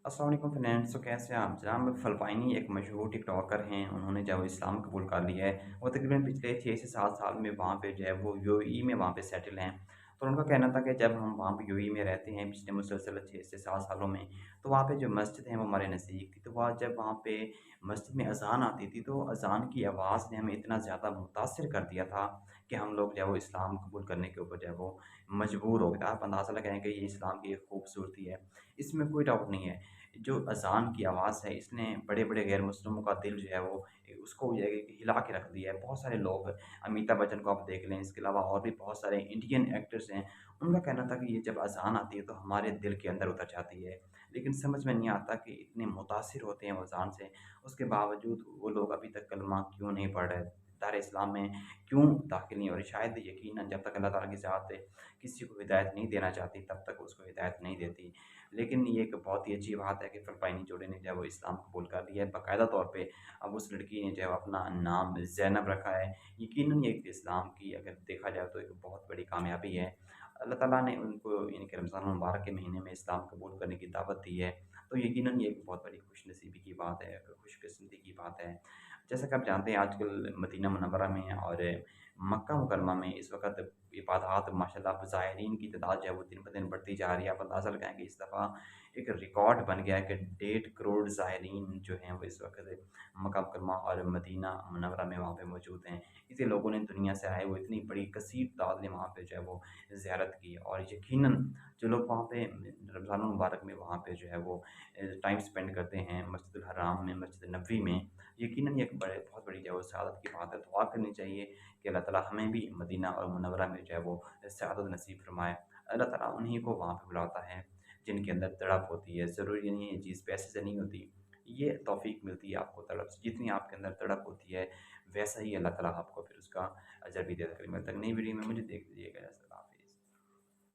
अस्सलाम वालेकुम फ्रेंड्स। तो कैसे हैं आप जनाब? फ़लपाइनी एक मशहूर टिकटॉकर हैं। उन्होंने जो है वो इस्लाम कबूल कर लिया है। वो तकरीबन पिछले 6 से 7 साल में वहाँ पे जो है वो यूएई में वहाँ पे सेटल हैं। तो उनका कहना था कि जब हम वहाँ पे यूएई में रहते हैं पिछले मुसलसल 6 से 7 सालों में, तो वहाँ पे जो मस्जिद है वो हमारे नज़दीक थी। तो वहाँ जब वहाँ पे मस्जिद में अज़ान आती थी तो अज़ान की आवाज़ ने हमें इतना ज़्यादा मुतासिर कर दिया था कि हम लोग जो है वो इस्लाम कबूल करने के ऊपर जो है वो मजबूर हो गए। आप अंदाज़ा लगाएँ कि ये इस्लाम की एक खूबसूरती है। इसमें कोई डाउट नहीं है। जो अज़ान की आवाज़ है इसने बड़े-बड़े गैर मुस्लिमों का दिल जो है वो उसको जो है कि हिला के रख दिया है। बहुत सारे लोग अमिताभ बच्चन को आप देख लें, इसके अलावा और भी बहुत सारे इंडियन एक्टर्स हैं, उनका कहना था कि ये जब अज़ान आती है तो हमारे दिल के अंदर उतर जाती है। लेकिन समझ में नहीं आता कि इतने मुतासिर होते हैं वो अज़ान से, उसके बावजूद वो लोग अभी तक कलमा क्यों नहीं पढ़ रहे? दायरे इस्लाम में क्यों दाखिल नहीं हो रहे? शायद यकीनन जब तक अल्लाह ताला की ज़ात किसी को हिदायत नहीं देना चाहती तब तक उसको हिदायत नहीं देती। लेकिन ये एक बहुत ही अच्छी बात है कि फ़िलिपाइनी जोड़े ने जो है वो इस्लाम कबूल कर लिया है। बाकायदा तौर पे अब उस लड़की ने जो है अपना नाम ज़ैनब रखा है। यकीनन ये एक इस्लाम की अगर देखा जाए तो एक बहुत बड़ी कामयाबी है। अल्लाह ताला ने उनको यानी कि रमज़ान मुबारक के महीने में इस्लाम कबूल करने की दावत दी है। तो यकीनन ये एक बहुत बड़ी खुशनसीबी की बात है, खुशकिस्मती की बात है। जैसा कि आप जानते हैं आजकल मदीना मुनव्वरा में और मक्का मुकरमा में इस वक़्त इबादत माशाअल्लाह ज़ायरीन की तादाद जो है वो दिन-ब-दिन बढ़ती जा रही है। आप अंदाज़ा लगाएँ कि इस दफ़ा एक रिकॉर्ड बन गया है कि 1.5 करोड़ ज़ायरीन जो हैं वो इस वक़्त मक्का मुकरमा और मदीना मुनव्वरा में वहाँ पे मौजूद हैं। इतने लोगों ने दुनिया से आए हुए इतनी बड़ी कसीर तादाद ने वहाँ पे जो है वो ज़ियारत की और यकीनन जो लोग वहाँ पे रमज़ान मुबारक में वहाँ पे जो है वो टाइम स्पेंड करते हैं मस्जिदुल हराम में, मस्जिद नबवी में, यकीनन ये एक बहुत बड़ी जो है वो सआदत की बात है। दुआ करनी चाहिए कि अल्लाह ताला हमें भी मदीना और मुनव्वरा में जो है वो सआदत नसीब फरमाए। अल्लाह ताला उन्हीं को वहाँ पे बुलाता है जिनके अंदर तड़प होती है। ज़रूरी नहीं है ये चीज़ पैसे से नहीं होती। ये तौफ़ीक मिलती है आपको तड़प से। जितनी आपके अंदर तड़प होती है, वैसा ही अल्लाह ताला आपको फिर उसका अजर भी देता है। कल तक नई वीडियो में मुझे देख लीजिएगा।